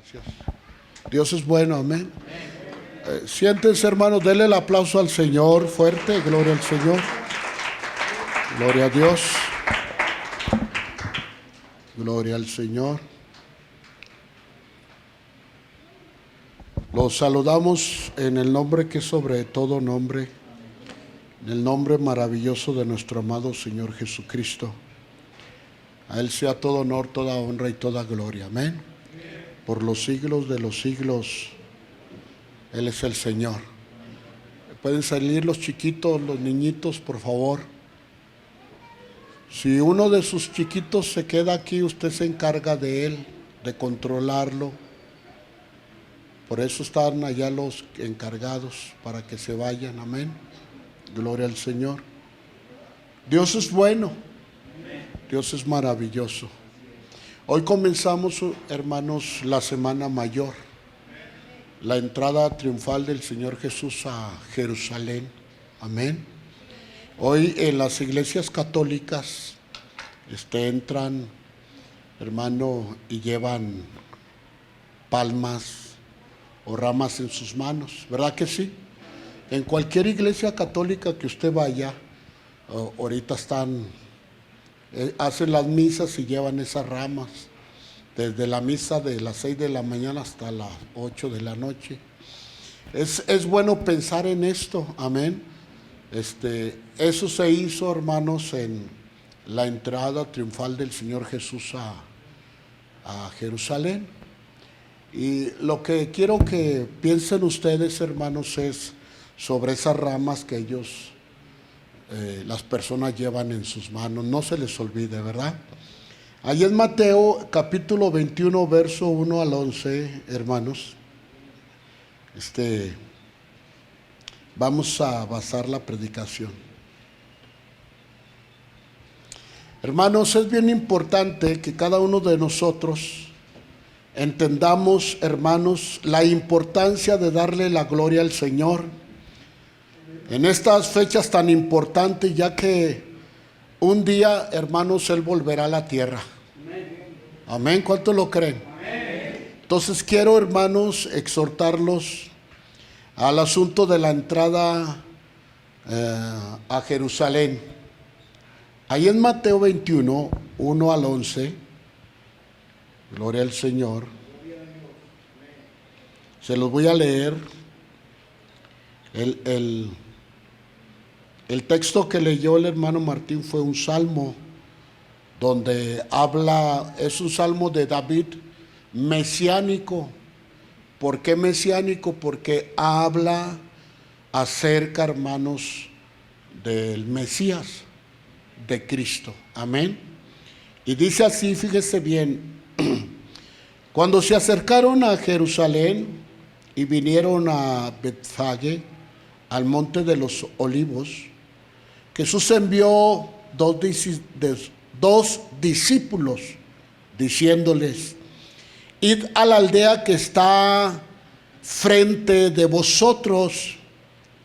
Gracias. Dios es bueno, amén. Siéntense, hermanos, denle el aplauso al Señor fuerte, gloria al Señor. Gloria a Dios. Gloria al Señor. Los saludamos en el nombre que es sobre todo nombre, en el nombre maravilloso de nuestro amado Señor Jesucristo. A Él sea todo honor, toda honra y toda gloria. Amén. Por los siglos de los siglos, Él es el Señor. Pueden salir los chiquitos, los niñitos, por favor. Si uno de sus chiquitos se queda aquí, usted se encarga de él, de controlarlo. Por eso están allá los encargados, para que se vayan. Amén. Gloria al Señor. Dios es bueno. Dios es maravilloso. Hoy comenzamos, hermanos, la Semana Mayor, la entrada triunfal del Señor Jesús a Jerusalén. Amén. Hoy en las iglesias católicas entran, hermano, y llevan palmas o ramas en sus manos, ¿verdad que sí? En cualquier iglesia católica que usted vaya, ahorita hacen las misas y llevan esas ramas, desde la misa de las 6 de la mañana hasta las 8 de la noche. Es bueno pensar en esto, amén. Eso se hizo, hermanos, en la entrada triunfal del Señor Jesús a Jerusalén. Y lo que quiero que piensen ustedes, hermanos, es sobre esas ramas que las personas llevan en sus manos. No se les olvide, ¿verdad? Allí en Mateo capítulo 21, verso 1 al 11, hermanos, vamos a basar la predicación. Hermanos, es bien importante que cada uno de nosotros entendamos, hermanos, la importancia de darle la gloria al Señor en estas fechas tan importantes, ya que un día, hermanos, Él volverá a la tierra. Amén. ¿Cuántos lo creen? Amén. Entonces quiero, hermanos, exhortarlos al asunto de la entrada a Jerusalén. Ahí en Mateo 21, 1 al 11, gloria al Señor. Se los voy a leer. El texto que leyó el hermano Martín fue un salmo donde es un salmo de David mesiánico. ¿Por qué mesiánico? Porque habla acerca, hermanos, del Mesías, de Cristo. Amén. Y dice así, fíjese bien: cuando se acercaron a Jerusalén y vinieron a Betfage, al monte de los olivos, Jesús envió dos discípulos, diciéndoles: id a la aldea que está frente de vosotros,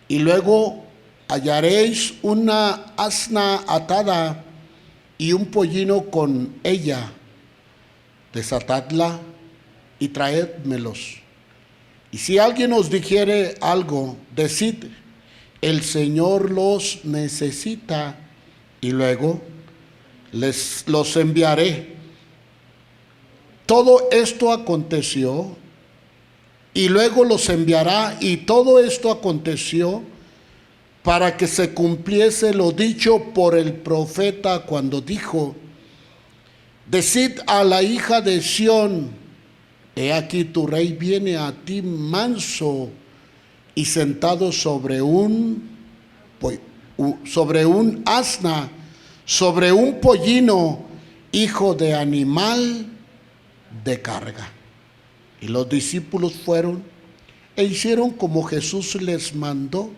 y luego hallaréis una asna atada y un pollino con ella. Desatadla y traédmelos. Y si alguien os dijere algo, decid: el Señor los necesita, y luego los enviaré. Todo esto aconteció, y luego los enviará, y todo esto aconteció para que se cumpliese lo dicho por el profeta cuando dijo: decid a la hija de Sión, he aquí tu rey viene a ti manso y sentado sobre un asna, sobre un pollino, hijo de animal de carga. Y los discípulos fueron e hicieron como Jesús les mandó,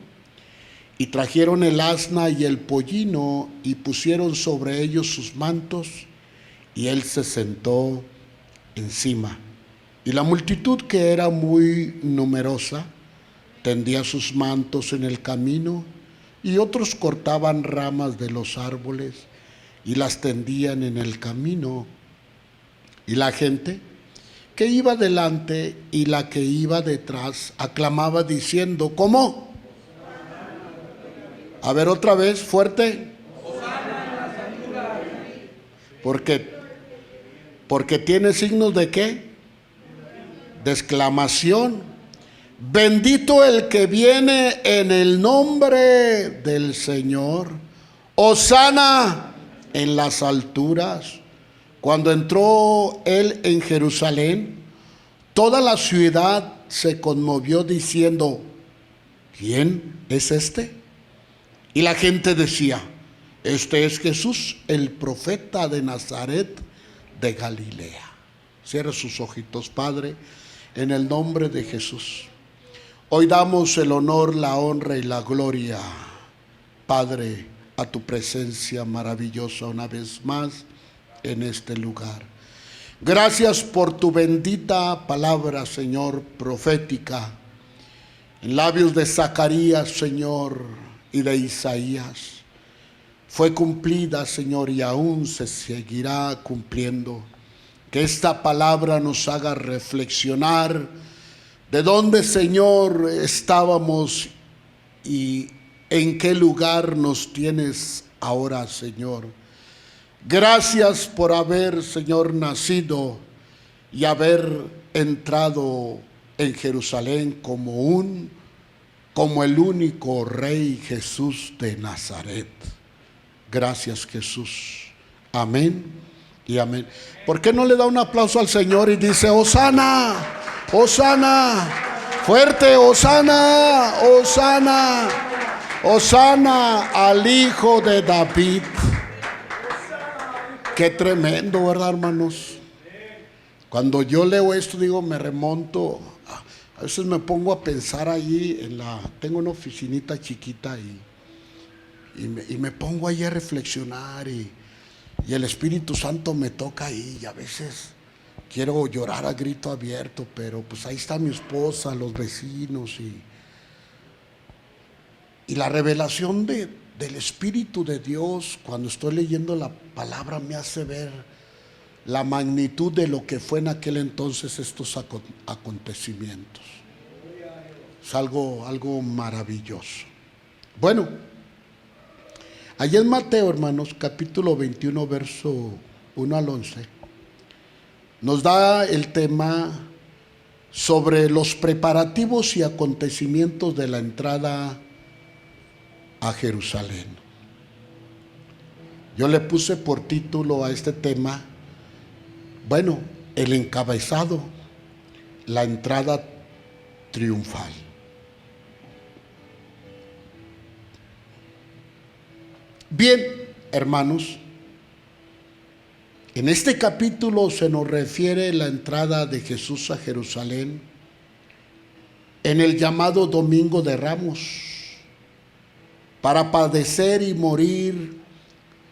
y trajeron el asna y el pollino y pusieron sobre ellos sus mantos, y él se sentó encima. Y la multitud, que era muy numerosa, tendía sus mantos en el camino, y otros cortaban ramas de los árboles y las tendían en el camino. Y la gente que iba delante y la que iba detrás aclamaba diciendo, ¿cómo? A ver otra vez, fuerte. Porque tiene signos de ¿qué? De exclamación. Bendito el que viene en el nombre del Señor. Hosana en las alturas. Cuando entró él en Jerusalén, toda la ciudad se conmovió diciendo, ¿quién es este? Y la gente decía, este es Jesús, el profeta de Nazaret de Galilea. Cierra sus ojitos, Padre, en el nombre de Jesús. Hoy damos el honor, la honra y la gloria, Padre, a tu presencia maravillosa una vez más en este lugar. Gracias por tu bendita palabra, Señor, profética, en labios de Zacarías, Señor, y de Isaías. Fue cumplida, Señor, y aún se seguirá cumpliendo. Que esta palabra nos haga reflexionar de dónde, Señor, estábamos y en qué lugar nos tienes ahora, Señor. Gracias por haber, Señor, nacido y haber entrado en Jerusalén como el único Rey Jesús de Nazaret. Gracias, Jesús. Amén y amén. ¿Por qué no le da un aplauso al Señor y dice, Hosana, Hosana, fuerte, Hosana, Hosana, Hosana al Hijo de David? Qué tremendo, ¿verdad, hermanos? Cuando yo leo esto, digo, me remonto. A veces me pongo a pensar allí tengo una oficinita chiquita y me pongo ahí a reflexionar y el Espíritu Santo me toca ahí y a veces quiero llorar a grito abierto, pero pues ahí está mi esposa, los vecinos y la revelación del Espíritu de Dios cuando estoy leyendo la palabra me hace ver la magnitud de lo que fue en aquel entonces estos acontecimientos. Es algo maravilloso. Bueno, allá en Mateo, hermanos, capítulo 21, verso 1 al 11, nos da el tema sobre los preparativos y acontecimientos de la entrada a Jerusalén. Yo le puse por título a este tema, bueno, el encabezado, la entrada triunfal. Bien, hermanos, en este capítulo se nos refiere la entrada de Jesús a Jerusalén en el llamado Domingo de Ramos, para padecer y morir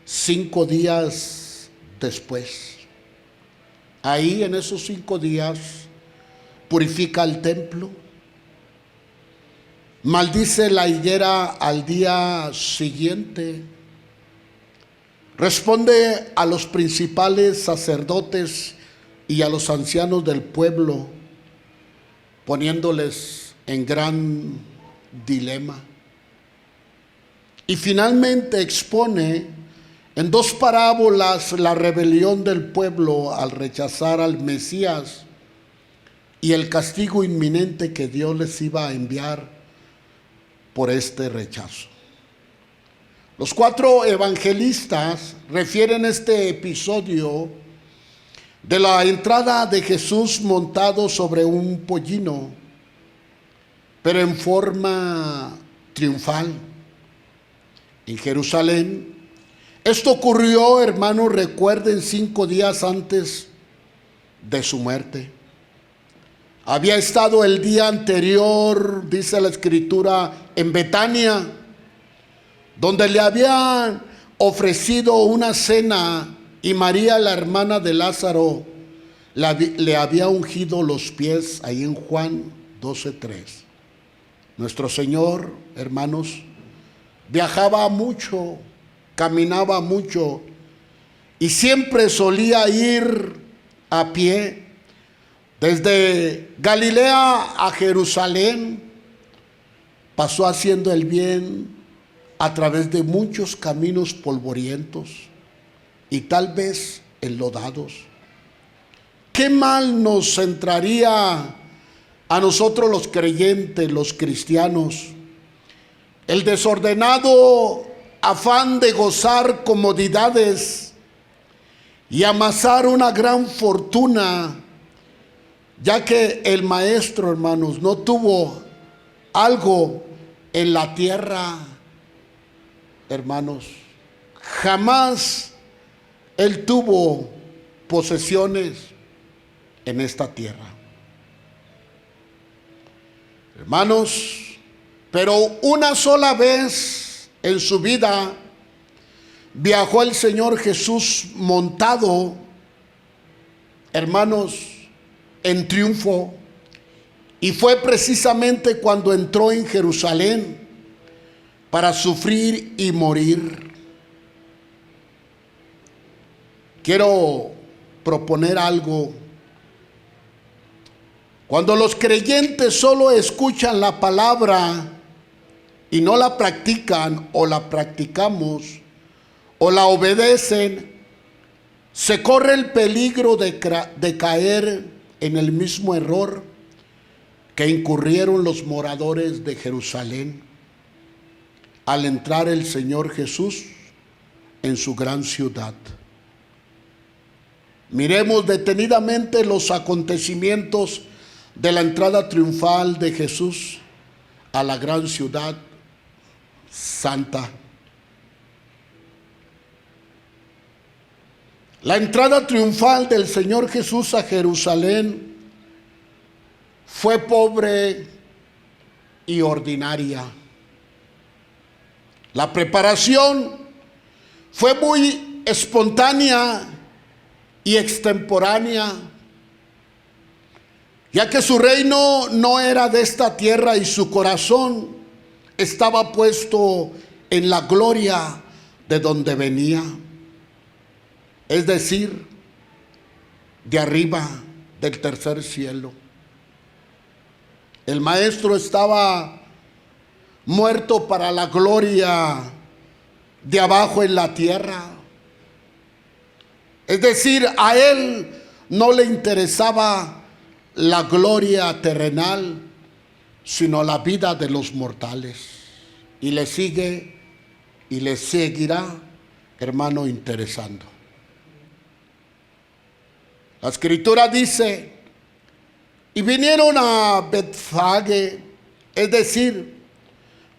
5 días después. Ahí en esos 5 días purifica el templo, maldice la higuera al día siguiente, responde a los principales sacerdotes y a los ancianos del pueblo, poniéndoles en gran dilema. Y finalmente expone en 2 parábolas la rebelión del pueblo al rechazar al Mesías y el castigo inminente que Dios les iba a enviar por este rechazo. Los 4 evangelistas refieren este episodio de la entrada de Jesús montado sobre un pollino, pero en forma triunfal, en Jerusalén. Esto ocurrió, hermanos, recuerden, 5 días antes de su muerte. Había estado el día anterior, dice la Escritura, en Betania, donde le habían ofrecido una cena y María, la hermana de Lázaro, le había ungido los pies, ahí en Juan 12:3. Nuestro Señor, hermanos, viajaba mucho, caminaba mucho y siempre solía ir a pie Desde Galilea a Jerusalén pasó haciendo el bien a través de muchos caminos polvorientos y tal vez enlodados. ¿Qué mal nos entraría a nosotros los creyentes, los cristianos, el desordenado afán de gozar comodidades y amasar una gran fortuna, ya que el maestro, hermanos, no tuvo algo en la tierra, hermanos? Jamás él tuvo posesiones en esta tierra, hermanos. Pero una sola vez en su vida viajó el Señor Jesús montado, hermanos, en triunfo, y fue precisamente cuando entró en Jerusalén para sufrir y morir. Quiero proponer algo. Cuando los creyentes solo escuchan la palabra y no la practican, o la practicamos, o la obedecen, se corre el peligro de caer en el mismo error que incurrieron los moradores de Jerusalén al entrar el Señor Jesús en su gran ciudad. Miremos detenidamente los acontecimientos de la entrada triunfal de Jesús a la gran ciudad santa. La entrada triunfal del Señor Jesús a Jerusalén fue pobre y ordinaria. La preparación fue muy espontánea y extemporánea, ya que su reino no era de esta tierra y su corazón estaba puesto en la gloria de donde venía, es decir, de arriba, del tercer cielo. El maestro estaba muerto para la gloria de abajo en la tierra. Es decir, a él no le interesaba la gloria terrenal, sino la vida de los mortales. Y le sigue y le seguirá, hermano, interesando. La Escritura dice: y vinieron a Betfage, es decir,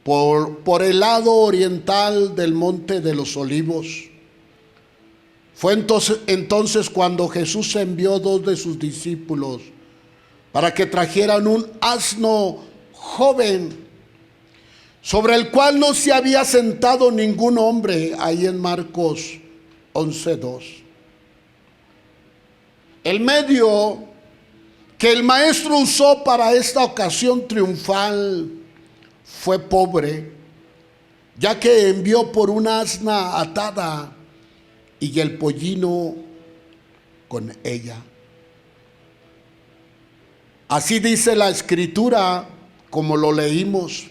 por el lado oriental del monte de los Olivos. Fue entonces cuando Jesús envió 2 de sus discípulos para que trajeran un asno joven, sobre el cual no se había sentado ningún hombre, ahí en Marcos 11:2. El medio que el maestro usó para esta ocasión triunfal fue pobre, ya que envió por una asna atada y el pollino con ella. Así dice la Escritura, como lo leímos.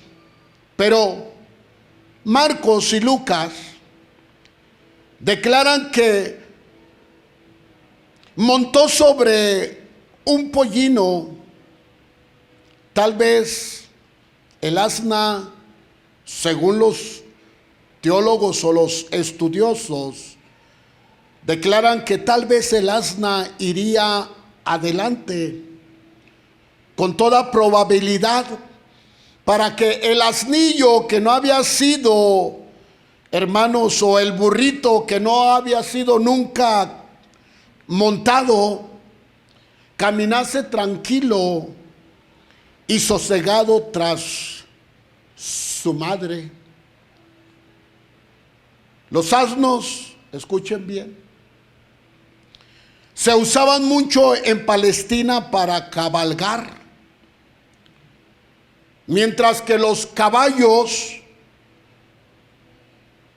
Pero Marcos y Lucas declaran que montó sobre un pollino. Tal vez el asna, según los teólogos o los estudiosos, declaran que tal vez el asna iría adelante con toda probabilidad, para que el asnillo que no había sido, hermanos, o el burrito que no había sido nunca montado, caminase tranquilo y sosegado tras su madre. Los asnos, escuchen bien, se usaban mucho en Palestina para cabalgar, mientras que los caballos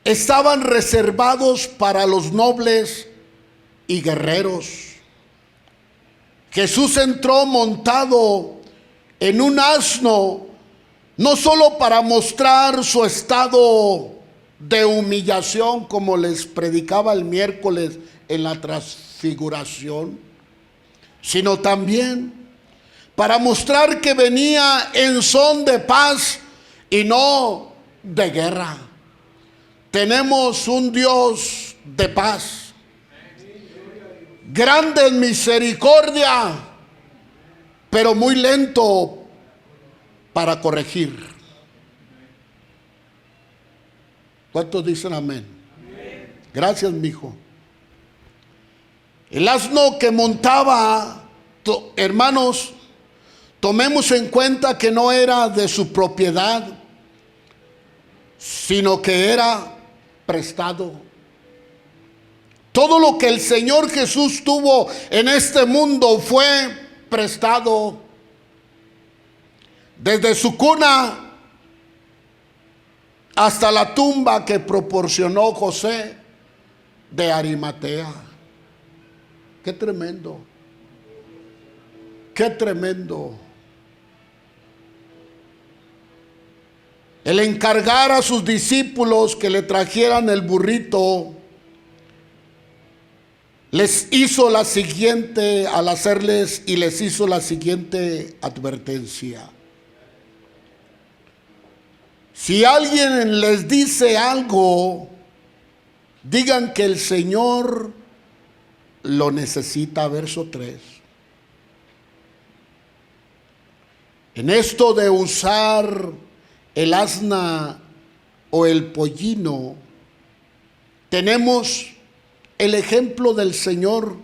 estaban reservados para los nobles y guerreros. Jesús entró montado en un asno, no solo para mostrar su estado de humillación, como les predicaba el miércoles en la transfiguración, sino también para mostrar que venía en son de paz y no de guerra. Tenemos un Dios de paz, grande en misericordia, pero muy lento para corregir. ¿Cuántos dicen amén? Gracias, mi hijo. El asno que montaba, hermanos, tomemos en cuenta que no era de su propiedad, sino que era prestado. Todo lo que el Señor Jesús tuvo en este mundo fue prestado. Desde su cuna hasta la tumba que proporcionó José de Arimatea. Qué tremendo. Qué tremendo. El encargar a sus discípulos que le trajeran el burrito, les hizo la siguiente advertencia. Si alguien les dice algo, digan que el Señor lo necesita. Verso 3. En esto de usar el asna o el pollino, tenemos el ejemplo del Señor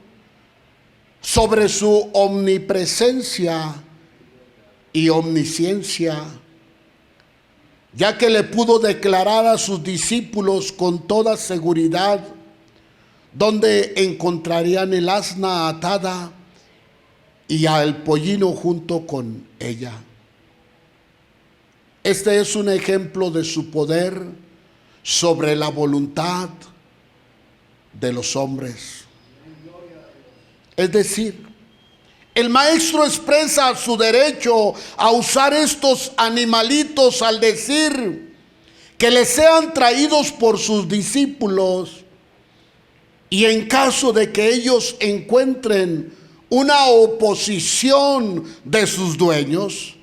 sobre su omnipresencia y omnisciencia, ya que le pudo declarar a sus discípulos con toda seguridad dónde encontrarían el asna atada y al pollino junto con ella. Este es un ejemplo de su poder sobre la voluntad de los hombres. Es decir, el maestro expresa su derecho a usar estos animalitos al decir que les sean traídos por sus discípulos, y en caso de que ellos encuentren una oposición de sus dueños,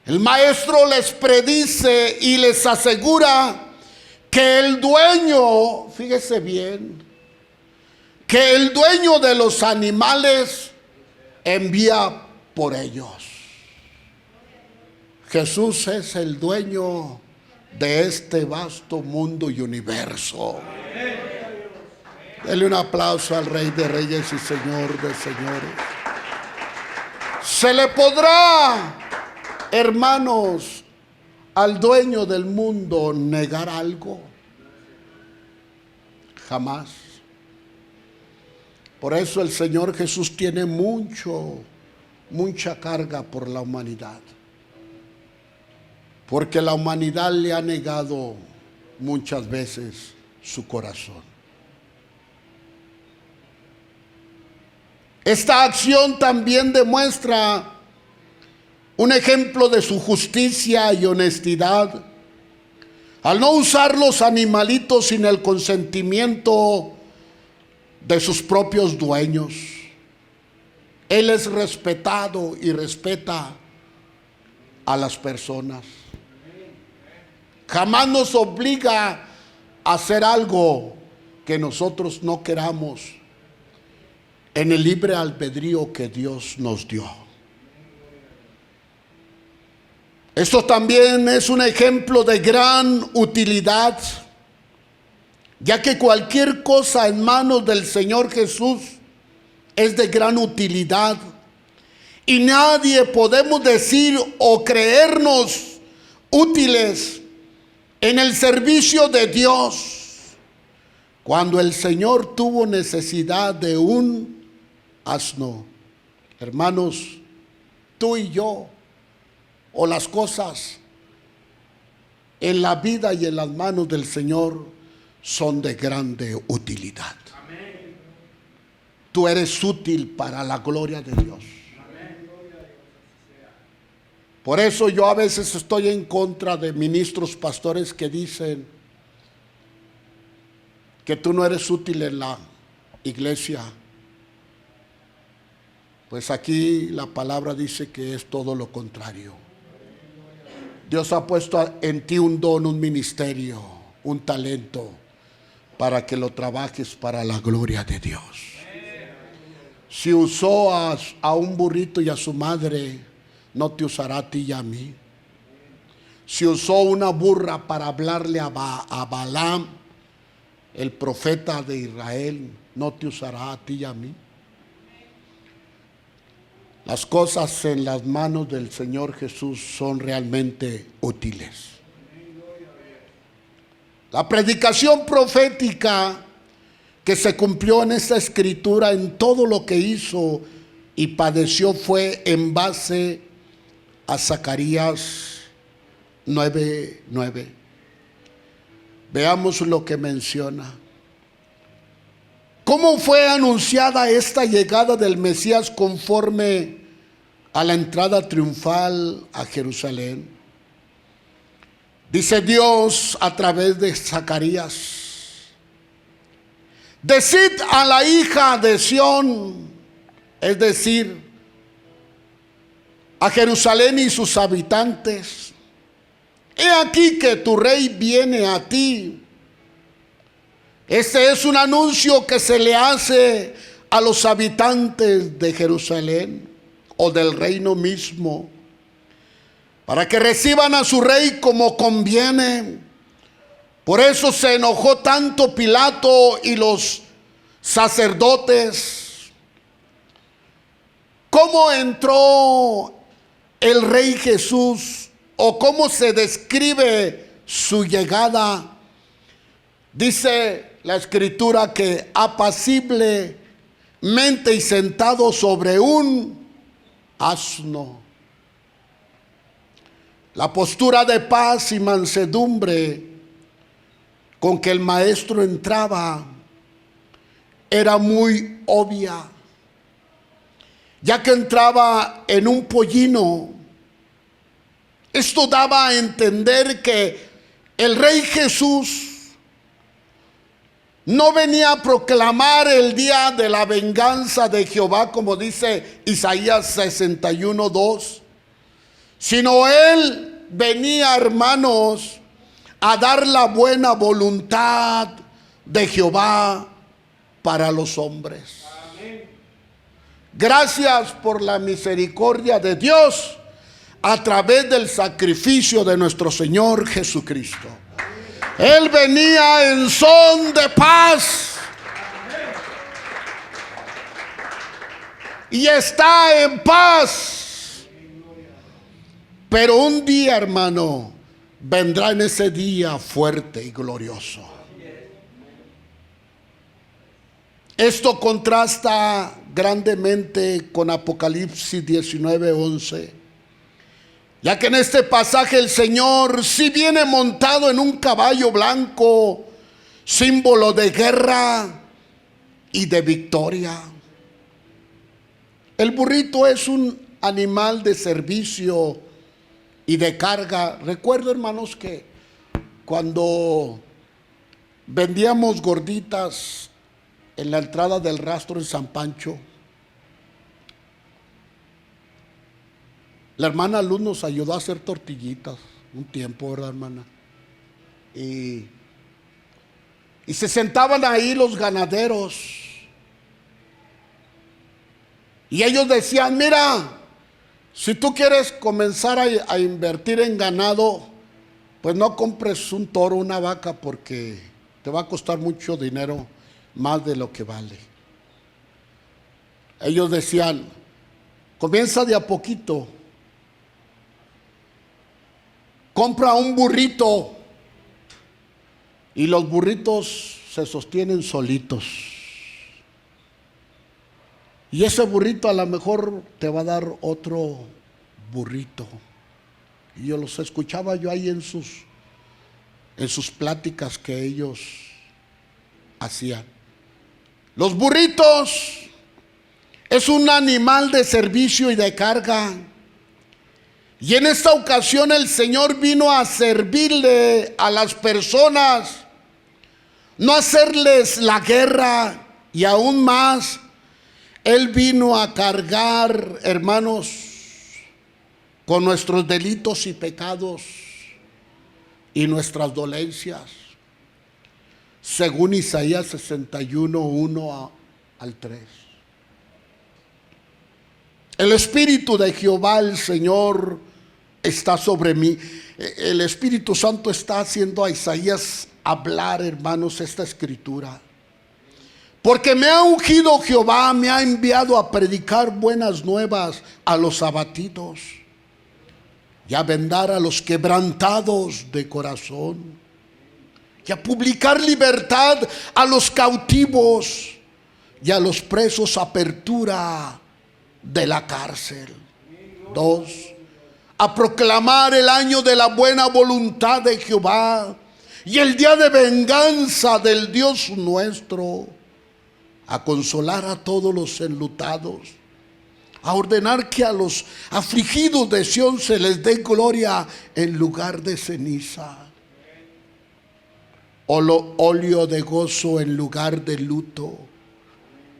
el maestro les predice y les asegura que el dueño, fíjese bien, que el dueño de los animales envía por ellos. Jesús es el dueño de este vasto mundo y universo. Dele un aplauso al Rey de Reyes y Señor de Señores. ¿Se le podrá, hermanos, al dueño del mundo negar algo? Jamás. Por eso el Señor Jesús tiene mucha carga por la humanidad, porque la humanidad le ha negado muchas veces su corazón. Esta acción también demuestra un ejemplo de su justicia y honestidad, al no usar los animalitos sin el consentimiento de sus propios dueños. Él es respetado y respeta a las personas. Jamás nos obliga a hacer algo que nosotros no queramos, en el libre albedrío que Dios nos dio. Esto también es un ejemplo de gran utilidad, ya que cualquier cosa en manos del Señor Jesús es de gran utilidad, y nadie podemos decir o creernos útiles en el servicio de Dios cuando el Señor tuvo necesidad de un asno. Hermanos, tú y yo, o las cosas en la vida y en las manos del Señor, son de grande utilidad. tú eres útil para la gloria de Dios. Por eso yo a veces estoy en contra de ministros, pastores que dicen que tú no eres útil en la iglesia. Pues aquí la palabra dice que es todo lo contrario. Dios ha puesto en ti un don, un ministerio, un talento, para que lo trabajes para la gloria de Dios. Si usó a un burrito y a su madre, no te usará a ti y a mí. Si usó una burra para hablarle a Balaam, el profeta de Israel, no te usará a ti y a mí. Las cosas en las manos del Señor Jesús son realmente útiles. La predicación profética que se cumplió en esta escritura, en todo lo que hizo y padeció, fue en base a Zacarías 9:9. Veamos lo que menciona. ¿Cómo fue anunciada esta llegada del Mesías conforme a la entrada triunfal a Jerusalén? Dice Dios a través de Zacarías: decid a la hija de Sión, es decir, a Jerusalén y sus habitantes: he aquí que tu rey viene a ti. Este es un anuncio que se le hace a los habitantes de Jerusalén o del reino mismo, para que reciban a su rey como conviene. Por eso se enojó tanto Pilato y los sacerdotes. ¿Cómo entró el rey Jesús, o cómo se describe su llegada? Dice la escritura que apaciblemente y sentado sobre un asno. La postura de paz y mansedumbre con que el maestro entraba era muy obvia, ya que entraba en un pollino. Esto daba a entender que el rey Jesús no venía a proclamar el día de la venganza de Jehová, como dice Isaías 61:2, sino él venía, hermanos, a dar la buena voluntad de Jehová para los hombres. Gracias por la misericordia de Dios a través del sacrificio de nuestro Señor Jesucristo. Él venía en son de paz y está en paz. Pero un día, hermano, vendrá en ese día fuerte y glorioso. Esto contrasta grandemente con Apocalipsis 19:11. Ya que en este pasaje el Señor sí viene montado en un caballo blanco, símbolo de guerra y de victoria. El burrito es un animal de servicio y de carga. Recuerdo, hermanos, que cuando vendíamos gorditas en la entrada del Rastro en San Pancho, la hermana Luz nos ayudó a hacer tortillitas un tiempo, ¿verdad, hermana? Y se sentaban ahí los ganaderos. Y ellos decían: mira, si tú quieres comenzar a invertir en ganado, pues no compres un toro, una vaca, porque te va a costar mucho dinero, más de lo que vale. Ellos decían: comienza de a poquito. Compra un burrito y los burritos se sostienen solitos. Y ese burrito a lo mejor te va a dar otro burrito. Y yo los escuchaba yo ahí en sus pláticas que ellos hacían. Los burritos Es un animal de servicio y de carga. Y en esta ocasión el Señor vino a servirle a las personas, no a hacerles la guerra. Y aún más, Él vino a cargar, hermanos, con nuestros delitos y pecados y nuestras dolencias, según Isaías 61, 1 al 3. El Espíritu de Jehová, el Señor, está sobre mí. El Espíritu Santo está haciendo a Isaías hablar, hermanos, esta escritura. Porque me ha ungido Jehová, me ha enviado a predicar buenas nuevas a los abatidos y a vendar a los quebrantados de corazón, y a publicar libertad a los cautivos y a los presos apertura de la cárcel. 2. A proclamar el año de la buena voluntad de Jehová y el día de venganza del Dios nuestro, a consolar a todos los enlutados, a ordenar que a los afligidos de Sión se les dé gloria en lugar de ceniza, óleo de gozo en lugar de luto,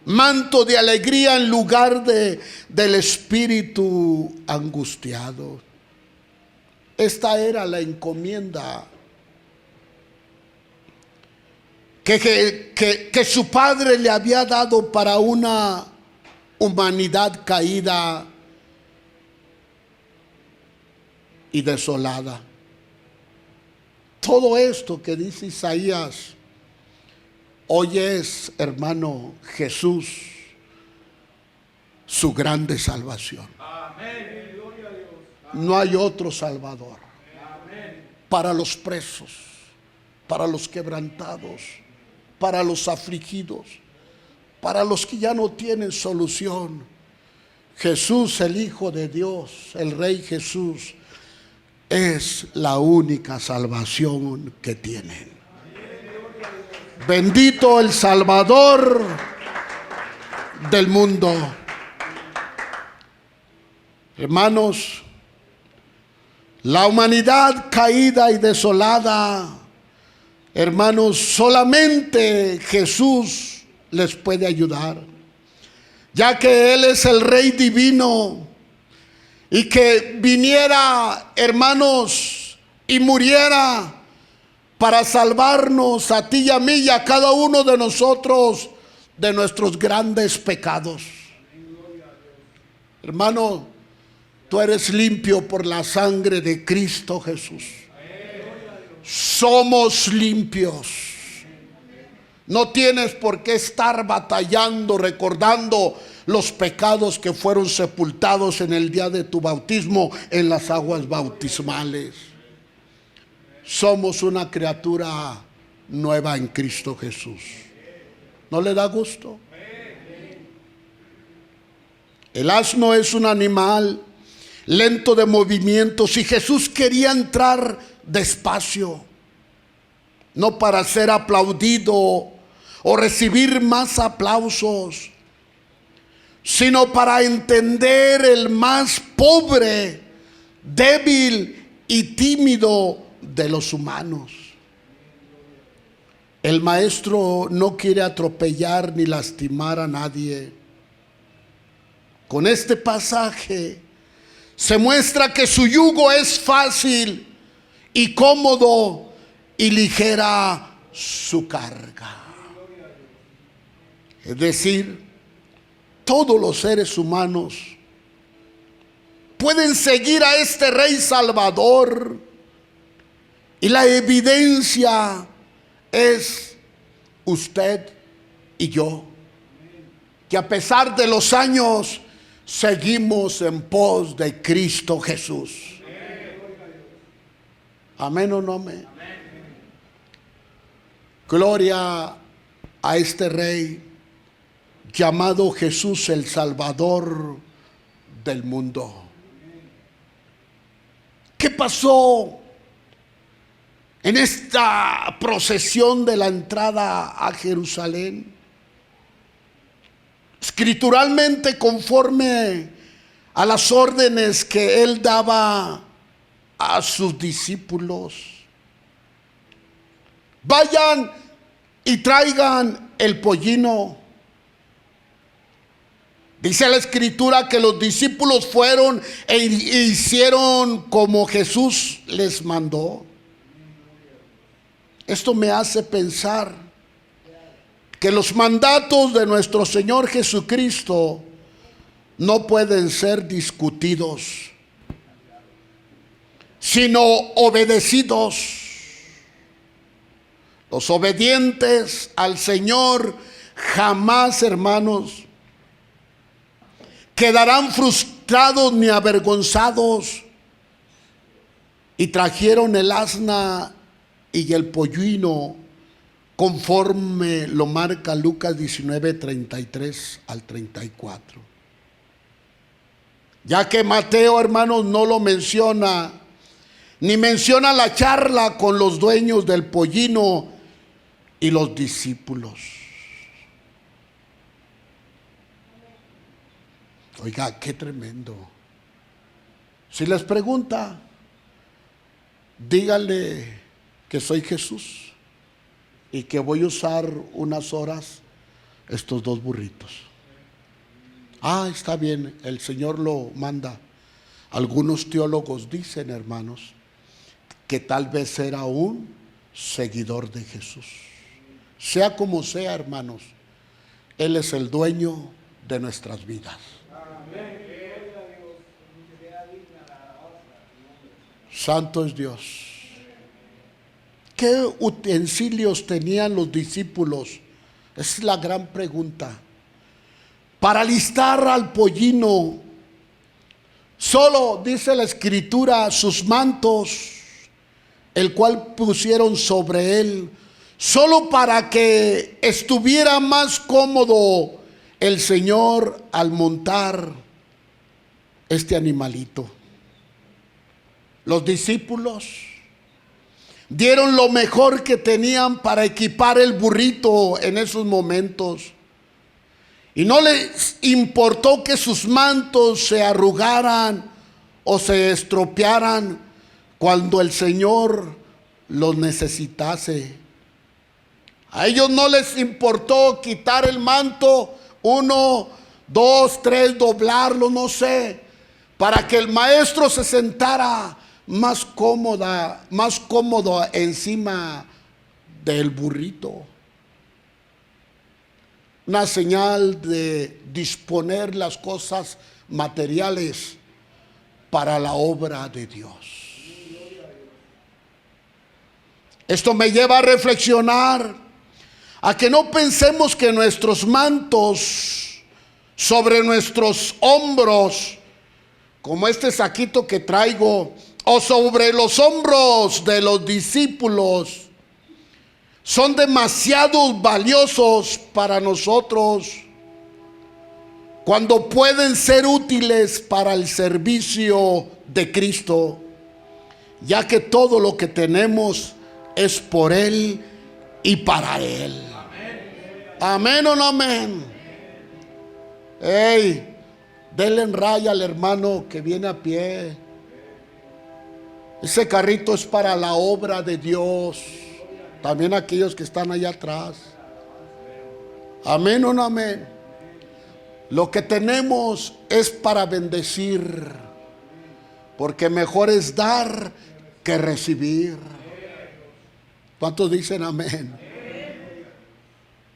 manto de alegría en lugar del espíritu angustiado. Esta era la encomienda que su padre le había dado para una humanidad caída y desolada. Todo esto que dice Isaías, hoy es, hermano, Jesús, su grande salvación. No hay otro Salvador para los presos, para los quebrantados, para los afligidos, para los que ya no tienen solución. Jesús, el Hijo de Dios, el Rey Jesús, es la única salvación que tienen. Bendito el Salvador del mundo. Hermanos, la humanidad caída y desolada, hermanos, solamente Jesús les puede ayudar, ya que Él es el Rey divino, y que viniera, hermanos, y muriera para salvarnos a ti y a mí y a cada uno de nosotros de nuestros grandes pecados. Hermano, tú eres limpio por la sangre de Cristo Jesús. Somos limpios. No tienes por qué estar batallando, recordando los pecados que fueron sepultados en el día de tu bautismo en las aguas bautismales. Somos una criatura nueva en Cristo Jesús. ¿No le da gusto? El asno es un animal lento de movimientos y Jesús quería entrar despacio, no para ser aplaudido o recibir más aplausos, sino para entender el más pobre, débil y tímido de los humanos. El maestro no quiere atropellar ni lastimar a nadie. Con este pasaje se muestra que su yugo es fácil y cómodo y ligera su carga. Es decir, todos los seres humanos pueden seguir a este Rey Salvador, y la evidencia es usted y yo, que a pesar de los años seguimos en pos de Cristo Jesús. Amén o no amén. Gloria a este Rey llamado Jesús, el Salvador del mundo. ¿Qué pasó en esta procesión de la entrada a Jerusalén? escrituralmente conforme a las órdenes que él daba a sus discípulos. Vayan y traigan el pollino. Dice la escritura que los discípulos fueron e hicieron como Jesús les mandó. Esto me hace pensar que los mandatos de nuestro Señor Jesucristo no pueden ser discutidos, sino obedecidos. Los obedientes al Señor jamás, hermanos, quedarán frustrados ni avergonzados. Y trajeron el asna y el pollino, conforme lo marca Lucas 19, 33 al 34. Ya que Mateo, hermanos, no lo menciona, ni menciona la charla con los dueños del pollino y los discípulos. Oiga, qué tremendo. Si les pregunta, dígale que soy Jesús y que voy a usar unas horas estos dos burritos. Ah, está bien, el Señor lo manda. Algunos teólogos dicen, hermanos, que tal vez era un seguidor de Jesús. Sea como sea, hermanos, Él es el dueño de nuestras vidas. Santo es Dios. ¿Qué utensilios tenían los discípulos? Esa es la gran pregunta. Para alistar al pollino, solo dice la escritura, sus mantos, el cual pusieron sobre él, solo para que estuviera más cómodo el Señor al montar este animalito. Los discípulos dieron lo mejor que tenían para equipar el burrito en esos momentos. Y no les importó que sus mantos se arrugaran o se estropearan cuando el Señor los necesitase. A ellos no les importó quitar el manto, 1, 2, 3, doblarlo, no sé, para que el maestro se sentara más cómodo encima del burrito. Una señal de disponer las cosas materiales para la obra de Dios. Esto me lleva a reflexionar, a que no pensemos que nuestros mantos sobre nuestros hombros, como este saquito que traigo, o sobre los hombros de los discípulos, son demasiado valiosos para nosotros, cuando pueden ser útiles para el servicio de Cristo, ya que todo lo que tenemos es por Él y para Él. Amén o no amén. Hey, denle en raya al hermano que viene a pie. Ese carrito es para la obra de Dios. También aquellos que están allá atrás. Amén o no amén. Lo que tenemos es para bendecir, porque mejor es dar que recibir. ¿Cuántos dicen amén?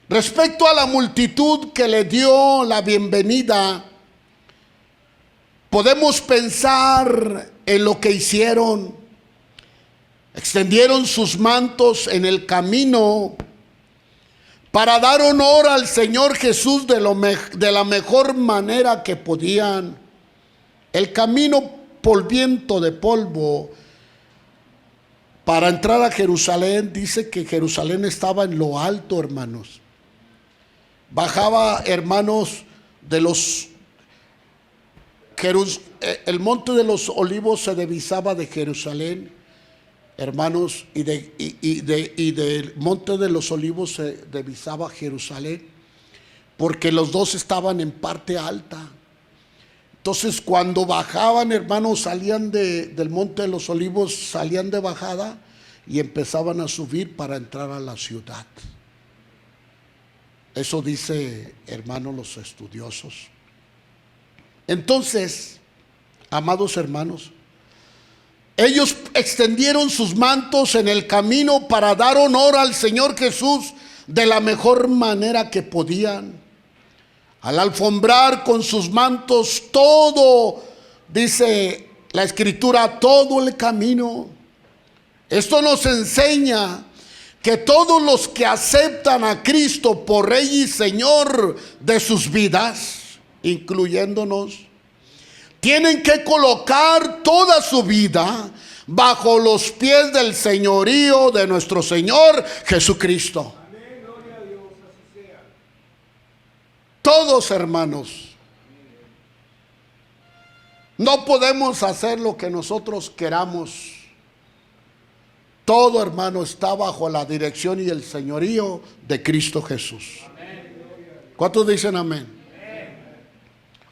Respecto a la multitud que le dio la bienvenida, podemos pensar en lo que hicieron. Extendieron sus mantos en el camino para dar honor al Señor Jesús de la mejor manera que podían. El camino polviento de polvo para entrar a Jerusalén, dice que Jerusalén estaba en lo alto, hermanos. Bajaba, hermanos, el monte de los olivos se divisaba de Jerusalén, hermanos, y del monte de los olivos se divisaba Jerusalén. porque los dos estaban en parte alta. Entonces cuando bajaban, hermanos, salían del Monte de los Olivos, salían de bajada y empezaban a subir para entrar a la ciudad. Eso dice, hermanos, los estudiosos. Entonces, amados hermanos, ellos extendieron sus mantos en el camino para dar honor al Señor Jesús de la mejor manera que podían. Al alfombrar con sus mantos todo, dice la Escritura, todo el camino. Esto nos enseña que todos los que aceptan a Cristo por Rey y Señor de sus vidas, incluyéndonos, tienen que colocar toda su vida bajo los pies del señorío de nuestro Señor Jesucristo. Amén, gloria a Dios, así sea. Todos, hermanos, no podemos hacer lo que nosotros queramos. Todo, hermano, está bajo la dirección y el señorío de Cristo Jesús. ¿Cuántos dicen amén?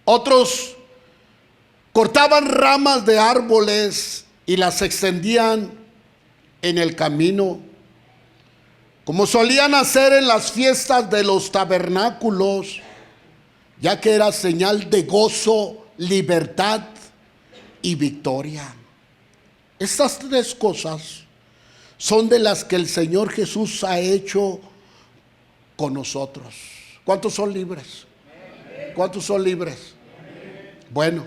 Otros cortaban ramas de árboles y las extendían en el camino, como solían hacer en las fiestas de los tabernáculos, ya que era señal de gozo, libertad y victoria. Estas tres cosas son de las que el Señor Jesús ha hecho con nosotros. ¿Cuántos son libres? ¿Cuántos son libres? Bueno,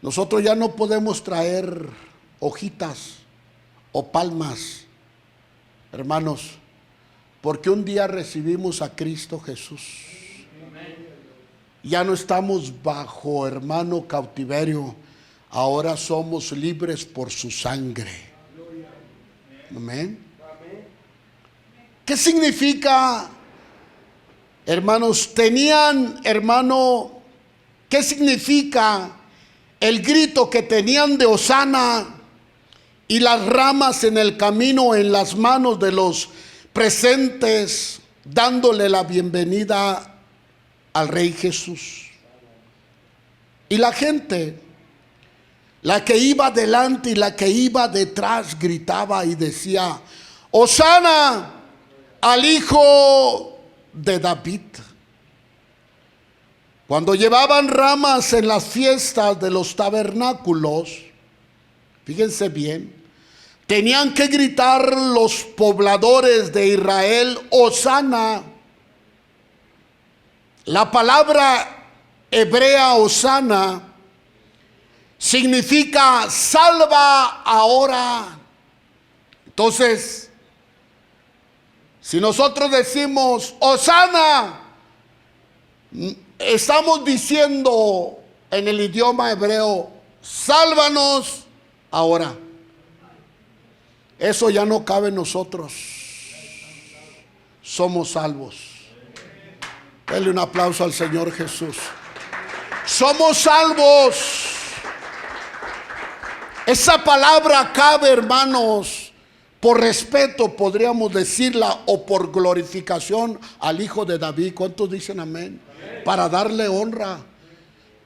nosotros ya no podemos traer hojitas o palmas, hermanos, porque un día recibimos a Cristo Jesús. Ya no estamos bajo, hermano, cautiverio. Ahora somos libres por su sangre. Amén. ¿Qué significa, hermanos? ¿Qué significa el grito que tenían de Hosana y las ramas en el camino en las manos de los presentes, dándole la bienvenida al Rey Jesús? Y la gente, la que iba delante y la que iba detrás, gritaba y decía: Hosana al Hijo de David. Cuando llevaban ramas en las fiestas de los tabernáculos, fíjense bien, tenían que gritar los pobladores de Israel: Hosana. La palabra hebrea Hosana significa salva ahora. Entonces, si nosotros decimos Hosana, estamos diciendo en el idioma hebreo: sálvanos ahora. Eso ya no cabe en nosotros. Somos salvos. Denle un aplauso al Señor Jesús. Somos salvos. Esa palabra cabe, hermanos, por respeto podríamos decirla, o por glorificación al Hijo de David. ¿Cuántos dicen amén? Para darle honra.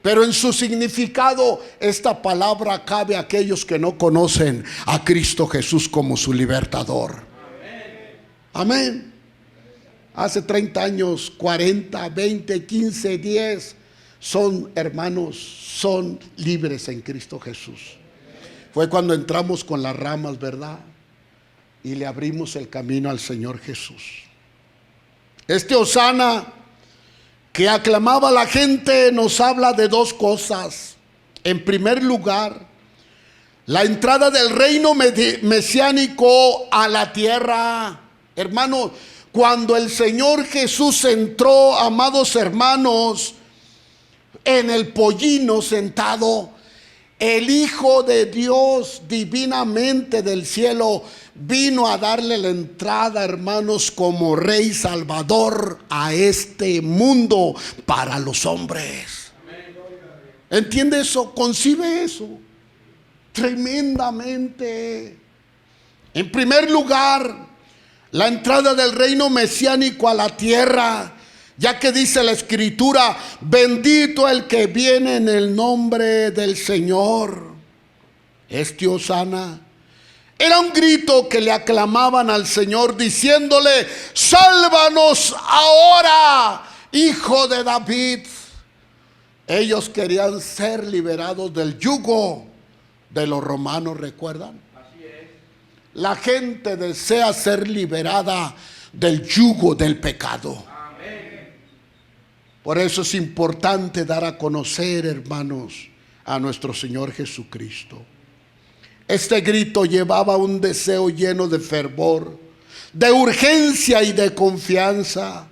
Pero en su significado, esta palabra cabe a aquellos que no conocen a Cristo Jesús como su libertador. Amén. Hace 30 años, 40, 20, 15, 10, son hermanos, son libres en Cristo Jesús. Fue cuando entramos con las ramas, ¿verdad? Y le abrimos el camino al Señor Jesús. Este Hosana que aclamaba la gente nos habla de dos cosas. En primer lugar, la entrada del reino mesiánico a la tierra. Hermanos, cuando el Señor Jesús entró, amados hermanos, en el pollino sentado, el Hijo de Dios divinamente del cielo vino a darle la entrada, hermanos, como Rey Salvador a este mundo para los hombres. ¿Entiende eso? ¿Concibe eso? Tremendamente. En primer lugar, la entrada del reino mesiánico a la tierra Ya que dice la Escritura, bendito el que viene en el nombre del Señor. Este Hosana era un grito que le aclamaban al Señor diciéndole: sálvanos ahora, hijo de David. Ellos querían ser liberados del yugo de los romanos, ¿recuerdan? Así es. La gente desea ser liberada del yugo del pecado. Amén. Por eso es importante dar a conocer, hermanos, a nuestro Señor Jesucristo. Este grito llevaba un deseo lleno de fervor, de urgencia y de confianza.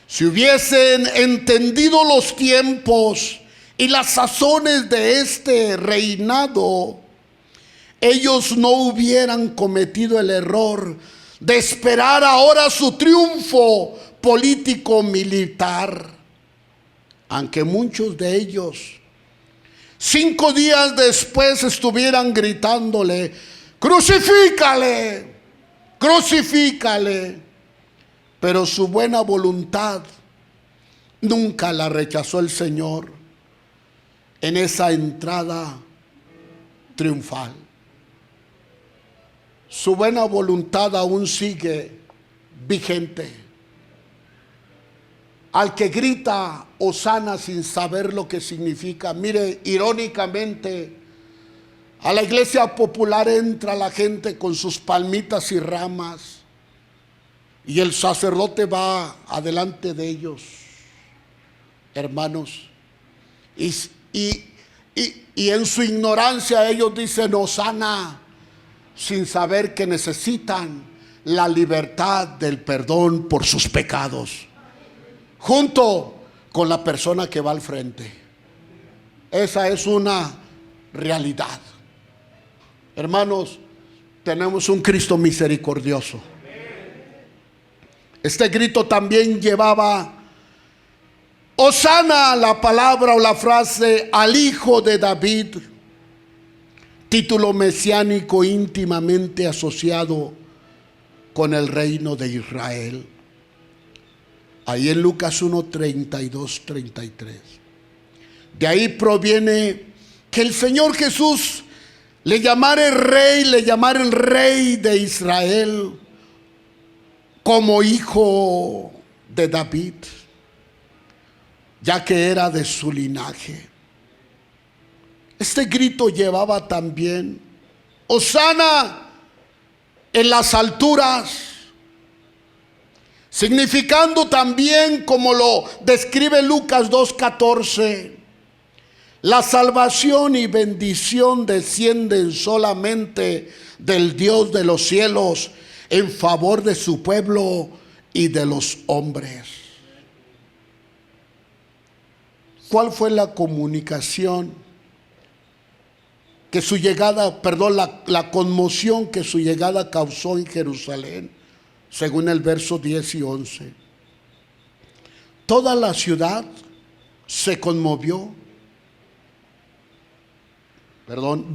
Si hubiesen entendido los tiempos y las sazones de este reinado, ellos no hubieran cometido el error de esperar ahora su triunfo político-militar. Aunque muchos de ellos 5 días después estuvieran gritándole: crucifícale, crucifícale. Pero su buena voluntad nunca la rechazó el Señor en esa entrada triunfal. Su buena voluntad aún sigue vigente. Al que grita Hosana sin saber lo que significa, mire, irónicamente, a la iglesia popular entra la gente con sus palmitas y ramas, y el sacerdote va adelante de ellos, hermanos, y en su ignorancia ellos dicen Hosana, sin saber que necesitan la libertad del perdón por sus pecados, junto con la persona que va al frente. Esa es una realidad. Hermanos, tenemos un Cristo misericordioso. Este grito también llevaba Hosana, la palabra o la frase, al Hijo de David, título mesiánico íntimamente asociado con el reino de Israel. Ahí en Lucas 1, 32, 33. De ahí proviene que el Señor Jesús le llamara el rey de Israel como hijo de David, ya que era de su linaje. Este grito llevaba también Hosana en las alturas, significando también, como lo describe Lucas 2:14, la salvación y bendición descienden solamente del Dios de los cielos en favor de su pueblo y de los hombres. ¿Cuál fue la comunicación que su llegada, la conmoción que su llegada causó en Jerusalén? Según el verso 10 y 11. Toda la ciudad se conmovió,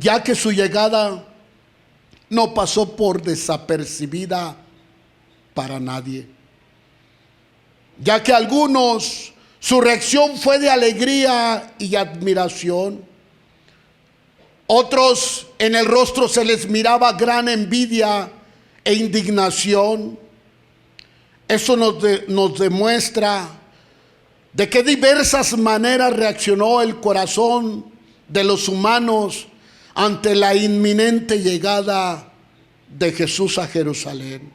ya que su llegada no pasó por desapercibida para nadie, ya que algunos su reacción fue de alegría y admiración, otros en el rostro se les miraba gran envidia e indignación. Eso nos demuestra de qué diversas maneras reaccionó el corazón de los humanos ante la inminente llegada de Jesús a Jerusalén.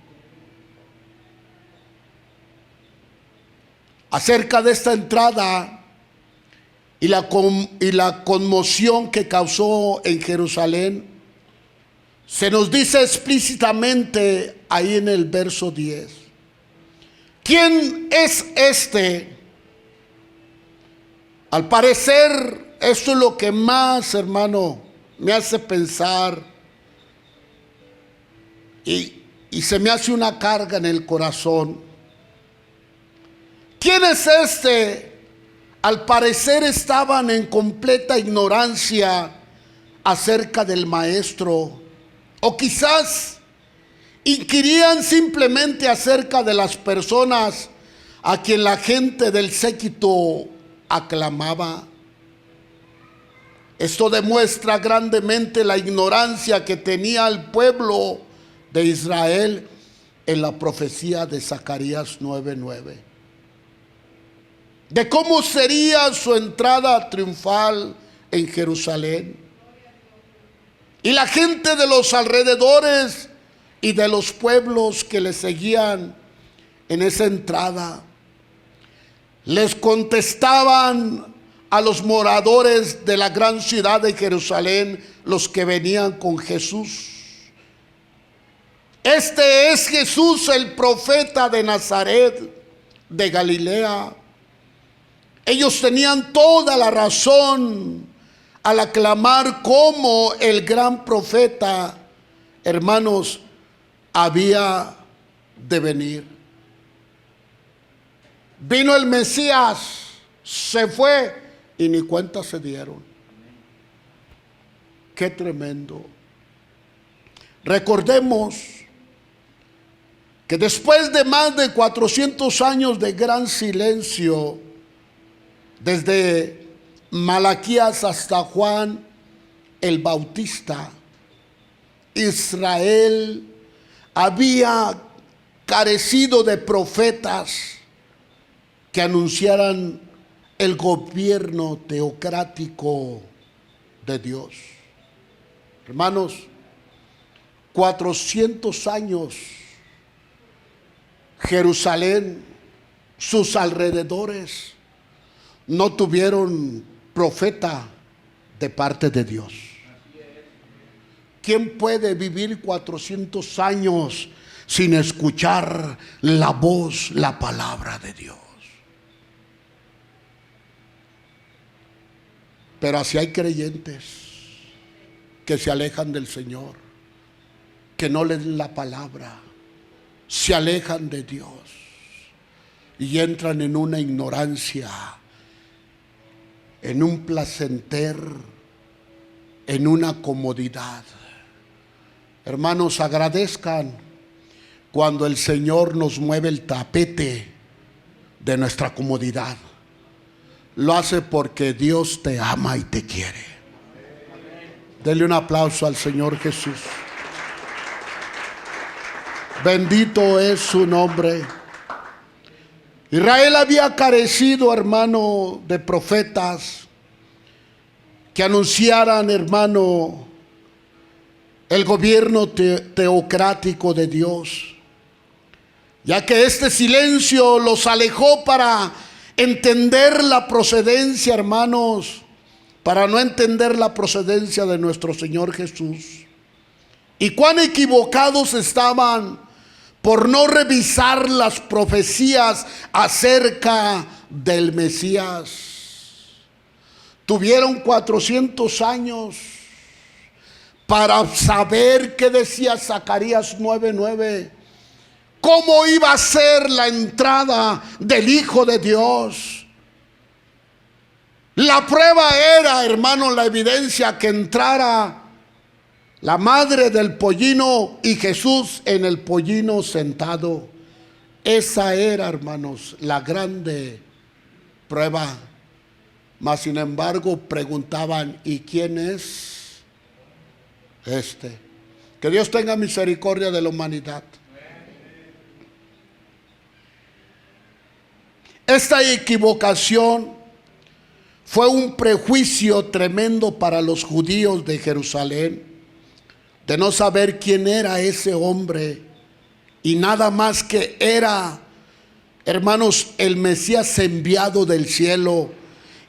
Acerca de esta entrada y la conmoción que causó en Jerusalén, se nos dice explícitamente ahí en el verso 10. ¿Quién es este? Al parecer, esto es lo que más, hermano, me hace pensar y se me hace una carga en el corazón. ¿Quién es este? Al parecer estaban en completa ignorancia acerca del maestro, o quizás inquirían simplemente acerca de las personas a quien la gente del séquito aclamaba. Esto demuestra grandemente la ignorancia que tenía el pueblo de Israel en la profecía de Zacarías 9:9, de cómo sería su entrada triunfal en Jerusalén. Y la gente de los alrededores y de los pueblos que le seguían en esa entrada les contestaban a los moradores de la gran ciudad de Jerusalén, los que venían con Jesús: este es Jesús, el profeta de Nazaret, de Galilea. Ellos tenían toda la razón al aclamar cómo el gran profeta, hermanos, había de venir. Vino el Mesías, se fue y ni cuenta se dieron. Qué tremendo. Recordemos que después de más de 400 años de gran silencio, desde Malaquías hasta Juan el Bautista, Israel había carecido de profetas que anunciaran el gobierno teocrático de Dios. Hermanos, 400 años, Jerusalén, sus alrededores, no tuvieron profeta de parte de Dios. ¿Quién puede vivir 400 años sin escuchar la voz, la palabra de Dios? Pero así hay creyentes que se alejan del Señor, que no leen la palabra, se alejan de Dios y entran en una ignorancia, en un placenter, en una comodidad. Hermanos, agradezcan cuando el Señor nos mueve el tapete de nuestra comodidad. Lo hace porque Dios te ama y te quiere. Denle un aplauso al Señor Jesús. Bendito es su nombre. Israel había carecido, hermano, de profetas que anunciaran, hermano, el gobierno teocrático de Dios, ya que este silencio los alejó para entender la procedencia, hermanos, para no entender la procedencia de nuestro Señor Jesús. Y cuán equivocados estaban por no revisar las profecías acerca del Mesías. Tuvieron 400 años para saber qué decía Zacarías 9:9. ¿Cómo iba a ser la entrada del Hijo de Dios? La prueba era, hermano, la evidencia que entrara la madre del pollino y Jesús en el pollino sentado. Esa era, hermanos, la grande prueba. Mas sin embargo preguntaban: ¿y quién es este? Que Dios tenga misericordia de la humanidad. Esta equivocación fue un prejuicio tremendo para los judíos de Jerusalén, de no saber quién era ese hombre, y nada más que era, hermanos, el Mesías enviado del cielo,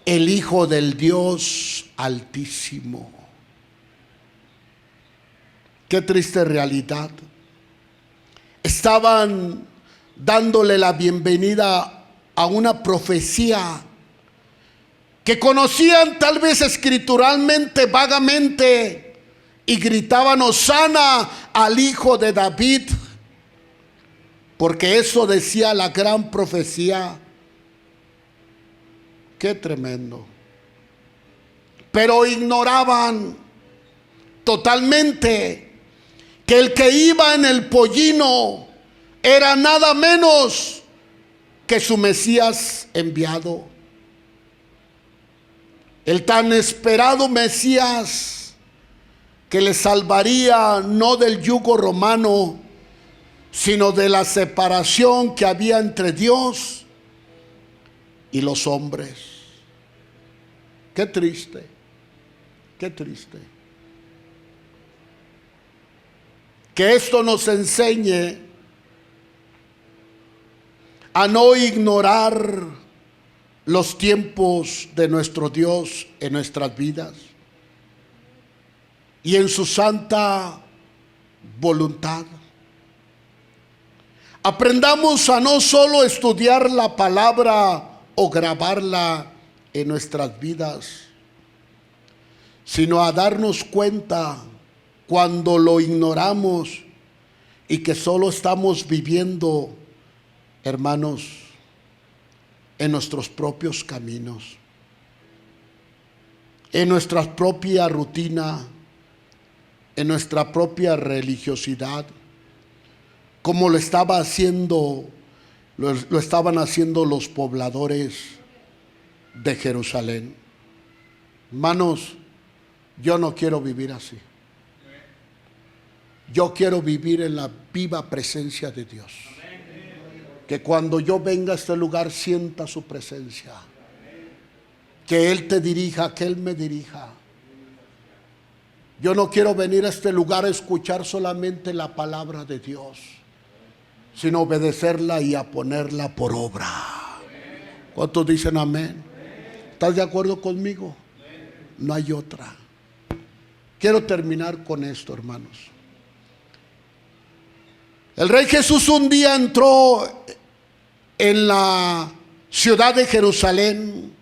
el Hijo del Dios Altísimo. Qué triste realidad. Estaban dándole la bienvenida a una profecía que conocían tal vez escrituralmente, vagamente, y gritaban: Hosana al Hijo de David, porque eso decía la gran profecía. Qué tremendo. Pero ignoraban totalmente que el que iba en el pollino era nada menos que su Mesías enviado, el tan esperado Mesías que le salvaría no del yugo romano, sino de la separación que había entre Dios y los hombres. Qué triste, qué triste. Que esto nos enseñe a no ignorar los tiempos de nuestro Dios en nuestras vidas y en su santa voluntad. Aprendamos a no solo estudiar la palabra o grabarla en nuestras vidas, sino a darnos cuenta cuando lo ignoramos y que solo estamos viviendo, hermanos, en nuestros propios caminos, en nuestra propia rutina, en nuestra propia religiosidad, como lo estaban haciendo los pobladores de Jerusalén. Hermanos, yo no quiero vivir así. Yo quiero vivir en la viva presencia de Dios. Que cuando yo venga a este lugar sienta su presencia. Que Él te dirija, que Él me dirija. Yo no quiero venir a este lugar a escuchar solamente la palabra de Dios, sino obedecerla y a ponerla por obra. ¿Cuántos dicen amén? ¿Estás de acuerdo conmigo? No hay otra. Quiero terminar con esto, hermanos. El Rey Jesús un día entró en la ciudad de Jerusalén,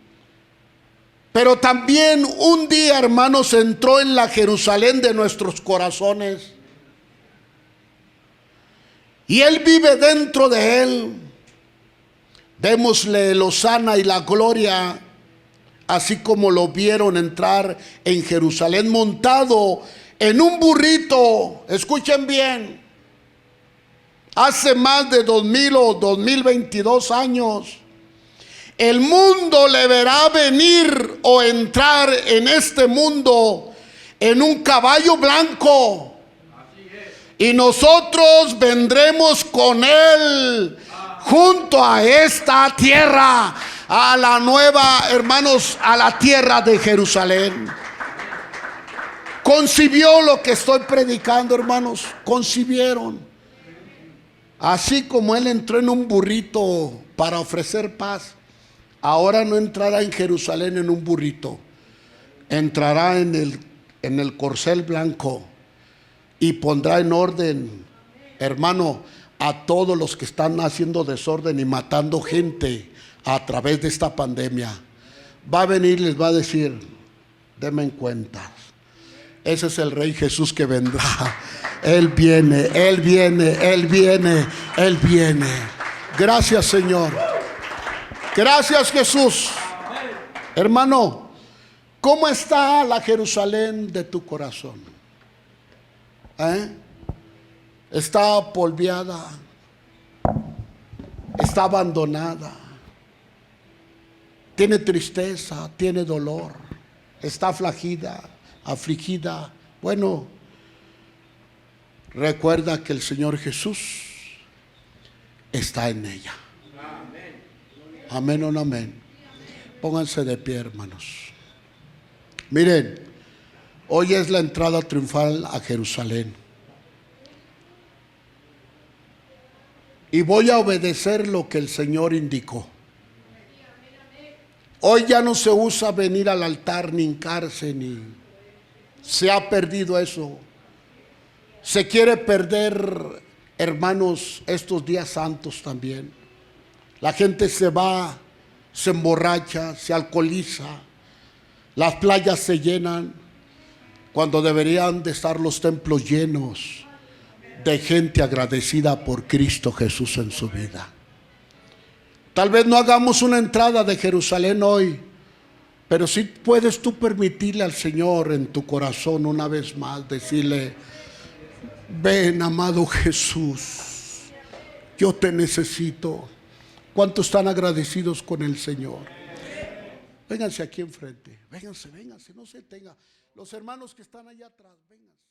pero también un día, hermanos, entró en la Jerusalén de nuestros corazones. Y Él vive dentro de él. Démosle la hosana y la gloria, así como lo vieron entrar en Jerusalén montado en un burrito. Escuchen bien. Hace más de 2000 o 2022 años, el mundo le verá venir o entrar en este mundo en un caballo blanco. Y nosotros vendremos con Él junto a esta tierra, a la nueva, hermanos, a la tierra de Jerusalén. Concibió lo que estoy predicando, hermanos. Concibieron. Así como Él entró en un burrito para ofrecer paz, ahora no entrará en Jerusalén en un burrito. Entrará en el corcel blanco. Y pondrá en orden, hermano, a todos los que están haciendo desorden y matando gente a través de esta pandemia. Va a venir y les va a decir: denme en cuenta. Ese es el Rey Jesús que vendrá. Él viene, Él viene, Él viene, Él viene. Gracias, Señor. Gracias, Jesús. Hermano, ¿cómo está la Jerusalén de tu corazón? Está polveada, está abandonada, tiene tristeza, tiene dolor, está afligida. Bueno, recuerda que el Señor Jesús está en ella. Amén o no amén. Pónganse de pie, hermanos. Miren, hoy es la entrada triunfal a Jerusalén. Y voy a obedecer lo que el Señor indicó. Hoy ya no se usa venir al altar ni hincarse, ni se ha perdido eso. Se quiere perder, hermanos, estos días santos también. La gente se va, se emborracha, se alcoholiza. Las playas se llenan cuando deberían de estar los templos llenos de gente agradecida por Cristo Jesús en su vida. Tal vez no hagamos una entrada de Jerusalén hoy, pero sí puedes tú permitirle al Señor en tu corazón una vez más, decirle: ven, amado Jesús, yo te necesito. ¿Cuántos están agradecidos con el Señor? Vénganse aquí enfrente. Vénganse, vénganse, no se tenga. Los hermanos que están allá atrás, vénganse.